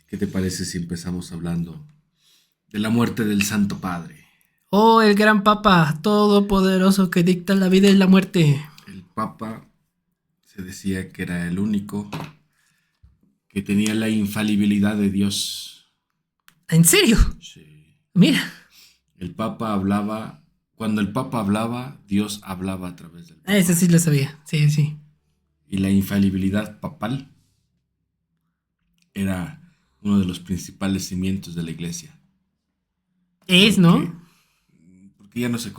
¿Qué te parece si empezamos hablando de la muerte del Santo Padre? Oh, el gran Papa, todopoderoso que dicta la vida y la muerte. El Papa se decía que era el único que tenía la infalibilidad de Dios. ¿En serio? Sí. Mira. El Papa hablaba, cuando el Papa hablaba, Dios hablaba a través del Eso Papa. sí lo sabía. Sí, sí. Y la infalibilidad papal era uno de los principales cimientos de la iglesia. Es, Porque, ¿no? porque ya no se...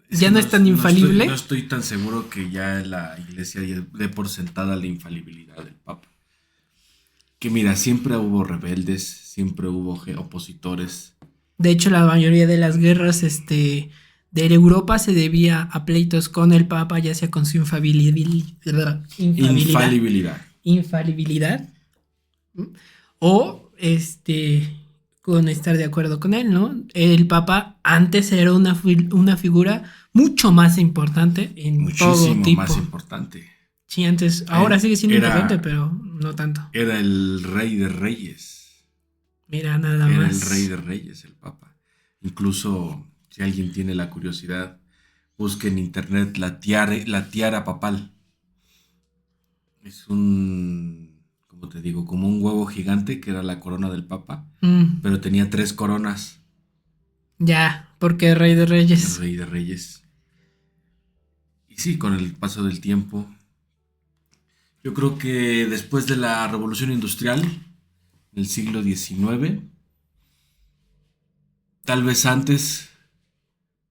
Es Ya que no no, es tan no infalible. estoy tan seguro que ya la iglesia dé por sentada la infalibilidad del Papa. Que mira, siempre hubo rebeldes, siempre hubo opositores. De hecho, la mayoría de las guerras, de Europa se debía a pleitos con el Papa, ya sea con su Infalibilidad. infalibilidad, o con estar de acuerdo con él, ¿no? El Papa antes era una figura mucho más importante en todo Muchísimo más tipo. importante. Sí, antes, ahora sigue siendo importante, Era, pero no tanto. era el rey de reyes. Mira, nada Era el rey más. de reyes, el Papa. Incluso, si alguien tiene la curiosidad, busque en internet la tiara papal. Es como te digo, como un huevo gigante que era la corona del Papa, Mm, pero tenía tres coronas. ya, porque Rey de El Reyes. rey de reyes. Y sí, con el paso del tiempo, yo creo que después de la revolución industrial, en el siglo XIX, tal vez antes,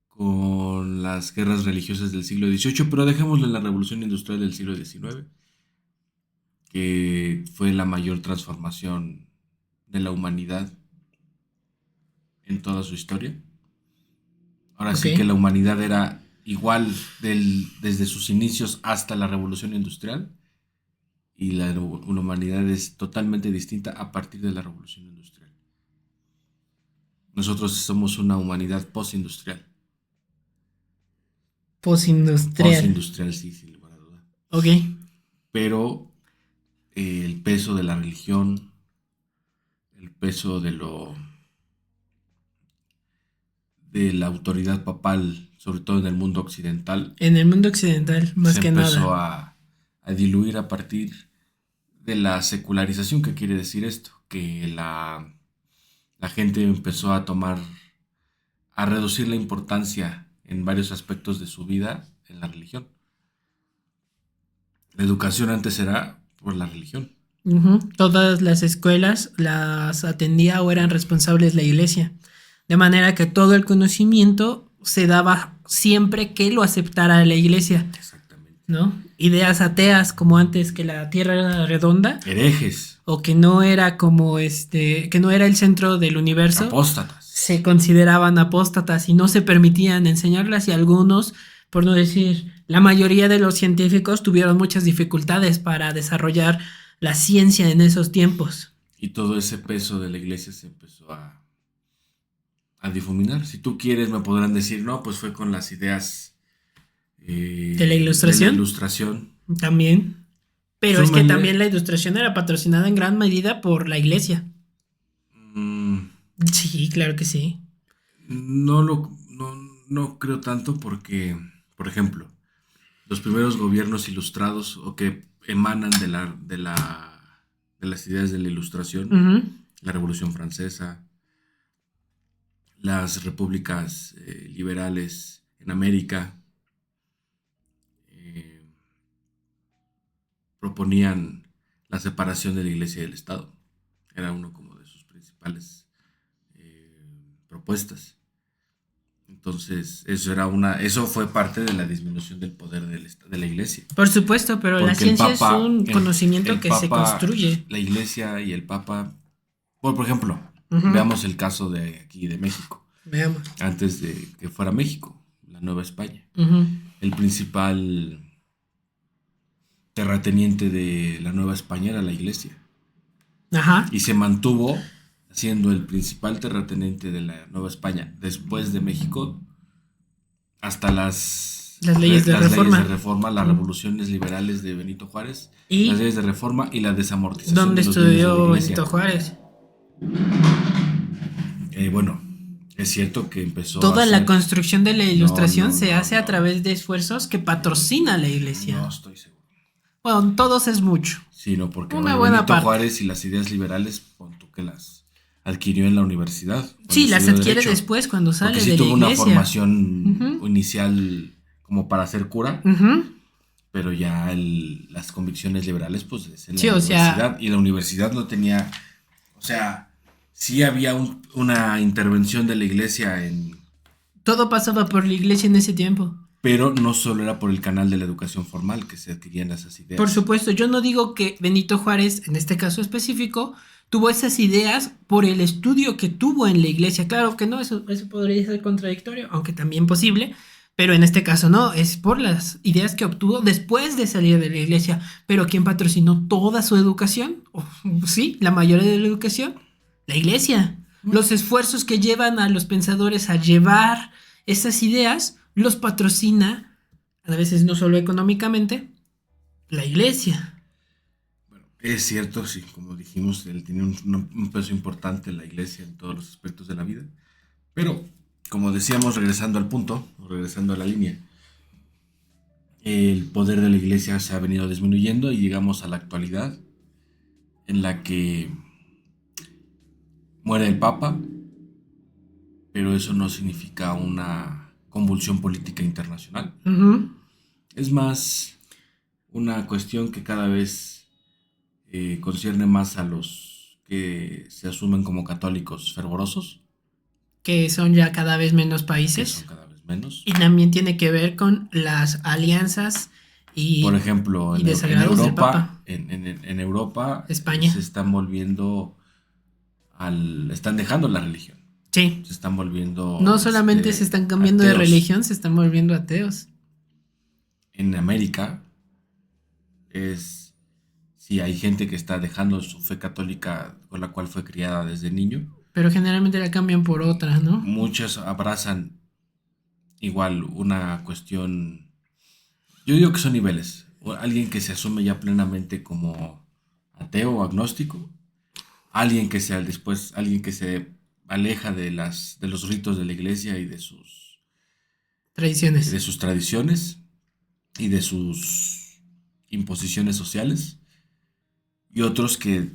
con las guerras religiosas del siglo XVIII, pero dejémoslo en la revolución industrial del siglo XIX, que fue la mayor transformación de la humanidad en toda su historia. Ahora Ok. sí que la humanidad era igual desde sus inicios hasta la revolución industrial, y la humanidad es totalmente distinta a partir de la revolución industrial. Nosotros somos una humanidad postindustrial. Postindustrial. Postindustrial, sí, sin lugar a duda. Ok. Pero el peso de la religión, el peso de la autoridad papal, sobre todo en el mundo occidental, En el mundo occidental, más se que empezó nada. a diluir a partir de la secularización. ¿Qué quiere decir esto? Que la gente empezó a a reducir la importancia en varios aspectos de su vida en la religión. La educación antes era por la religión. Ujú. Todas las escuelas las atendía o eran responsables la iglesia. De manera que todo el conocimiento se daba siempre que lo aceptara la iglesia, Exactamente. ¿no? Ideas ateas como antes que la tierra era redonda Herejes, o que no era como que no era el centro del universo, apóstatas. se consideraban apóstatas y no se permitían enseñarlas, y algunos, por no decir la mayoría de los científicos, tuvieron muchas dificultades para desarrollar la ciencia en esos tiempos. Y todo ese peso de la iglesia se empezó a difuminar. Si tú quieres, me podrán decir, no, pues fue con las ideas De la de la ilustración ilustración. también, pero es que Súmale. también la ilustración era patrocinada en gran medida por la iglesia. mm, Sí, claro que sí. no creo tanto porque, por ejemplo, los primeros gobiernos ilustrados o que emanan de las ideas de la ilustración, Ujú. la Revolución Francesa, las repúblicas liberales en América, eh, proponían la separación de la iglesia y del Estado. Era uno como de sus principales propuestas. Entonces, eso fue parte de la disminución del poder de la iglesia. Por supuesto, pero la Porque el ciencia es Papa, un conocimiento el que se Papa, construye. la iglesia y el Papa, por ejemplo, Ujú. veamos el caso de aquí de México, Veamos. antes de que fuera México, la Nueva España. Ujú. El principal terrateniente de la Nueva España era la iglesia. Ajá. Y se mantuvo siendo el principal terrateniente de la Nueva España después de México hasta Las leyes de las leyes de reforma. reforma, las Mm. revoluciones liberales de Benito Juárez, las ¿Y leyes de reforma y la desamortización dónde de los bienes de la estudió iglesia. Benito Juárez? Bueno, es cierto que empezó Toda a la hacer... construcción de la ilustración No, se no, hace a no. través de esfuerzos que patrocina la iglesia. No estoy seguro. Bueno, todos es mucho. Sino porque, Una bueno, buena Benito parte. Juárez y las ideas liberales, pon tú que las adquirió en la universidad, cuando Sí, las estudió adquiere Derecho. después cuando Porque sale sí de la tuvo una iglesia. formación Ujú, inicial como para ser cura, ujú. pero ya las convicciones liberales, pues es en la Sí, o sea, universidad. Y la universidad no tenía, o sea, sí había una intervención de la iglesia todo pasaba por la iglesia en ese tiempo. pero no solo era por el canal de la educación formal que se adquirían esas Por ideas. supuesto, yo no digo que Benito Juárez, en este caso específico, tuvo esas ideas por el estudio que tuvo en la iglesia. Claro que no, eso podría ser contradictorio, aunque también posible, pero en este caso no, es por las ideas que obtuvo después de salir de la iglesia. Pero ¿quién patrocinó toda su educación? Sí, la mayoría de la educación, la iglesia. Los esfuerzos que llevan a los pensadores a llevar esas ideas los patrocina, a veces no solo económicamente, la iglesia. Bueno, es cierto, sí, como dijimos, él tiene un peso importante en la iglesia en todos los aspectos de la vida. Pero, como decíamos, regresando al punto, o regresando a la línea, el poder de la iglesia se ha venido disminuyendo y llegamos a la actualidad en la que muere el Papa, pero eso no significa una convulsión política internacional. Ujú. Es más una cuestión que cada vez concierne más a los que se asumen como católicos fervorosos, Que son ya cada vez menos que son países. cada vez menos. Y también tiene que ver con las alianzas Por y, ejemplo, y en desagrados del Europa, Papa. en Europa España. se están volviendo están dejando la religión, Sí. se están volviendo No solamente se están cambiando de ateos. religión, se están volviendo ateos. En América es sí hay gente que está dejando su fe católica con la cual fue criada desde niño. Pero generalmente la cambian por otra, ¿no? Muchos abrazan igual una cuestión. Yo digo que son niveles. Alguien que se asume ya plenamente como ateo o agnóstico, alguien que se aleja de los ritos de la iglesia y de Tradiciones. sus tradiciones y de sus imposiciones sociales, y otros se-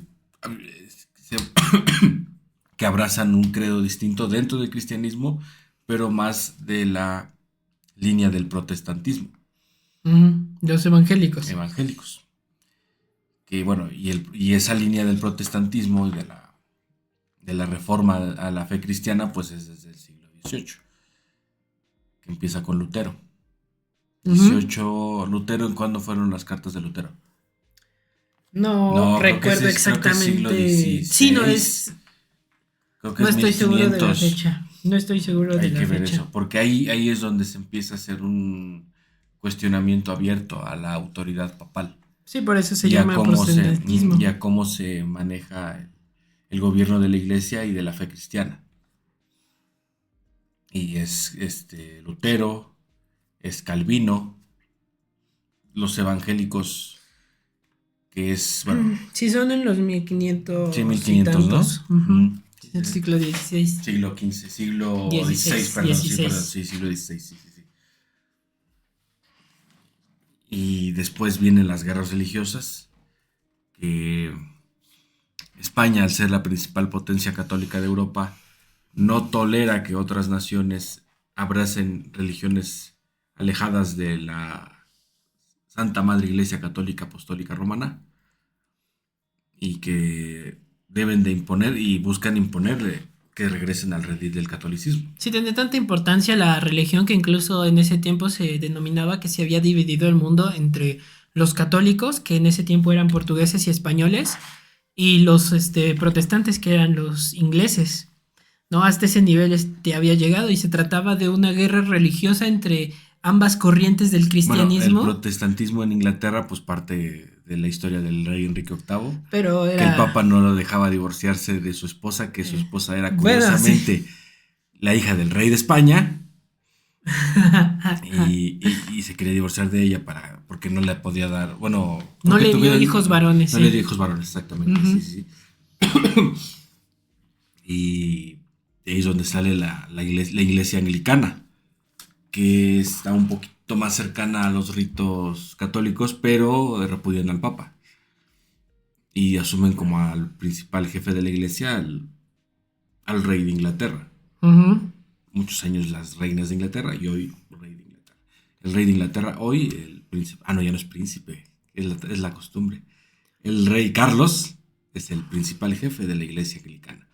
que abrazan un credo distinto dentro del cristianismo, pero más de la línea del protestantismo, Ujú. Los evangélicos. evangélicos. Que bueno, y esa línea del protestantismo y de la reforma a la fe cristiana, pues es desde el siglo XVIII, que empieza con Lutero. Ujú. 18, Lutero, ¿en cuándo fueron las cartas de Lutero? No No, recuerdo creo que es siglo exactamente. Sí, no XVI. es. Creo que No es estoy seguro de la 1500. fecha. No estoy seguro de Hay la que ver fecha. eso, porque ahí es donde se empieza a hacer un cuestionamiento abierto a la autoridad papal Sí, por eso se y a llama protestantismo. cómo se maneja el gobierno de la iglesia y de la fe cristiana. Y es Lutero, es Calvino, los evangélicos, que es, bueno, Sí, son en los sí, 1500 y 1500, ¿no? tantos. Ujú. Sí, El sí, sí. siglo XVI. Siglo XV, siglo XVI, 16, perdón, sí, perdón, 16. sí, siglo XVI, sí, sí, sí. Y después vienen las guerras religiosas, que España, al ser la principal potencia católica de Europa, no tolera que otras naciones abracen religiones alejadas de la Santa Madre Iglesia Católica Apostólica Romana y que deben de imponer y buscan imponerle que regresen al redil del catolicismo. Sí, tiene tanta importancia la religión que incluso en ese tiempo se denominaba que se había dividido el mundo entre los católicos, que en ese tiempo eran portugueses y españoles, y los protestantes, que eran los ingleses. ¿No? Hasta ese nivel había llegado y se trataba de una guerra religiosa entre ambas corrientes del Bueno, el cristianismo, protestantismo en Inglaterra pues parte de la historia del rey Enrique VIII, pero que el era... Papa no lo dejaba divorciarse de su esposa, que su esposa era Bueno, sí. curiosamente la hija del rey de España, y se quería divorciar de ella porque no le podía dar, bueno, No porque le dio hijos varones, no le sí. dio hijos varones, exactamente, Ujú. sí, sí. Y de ahí es donde sale la iglesia anglicana, que está un poquito más cercana a los ritos católicos, pero repudian al Papa. Y asumen como al principal jefe de la iglesia, al rey de Inglaterra. Ujú. Muchos años las reinas de Inglaterra y hoy rey de Inglaterra. El rey de Inglaterra hoy, el príncipe, no, ya no es príncipe, es la costumbre. El rey Carlos es el principal jefe de la iglesia anglicana.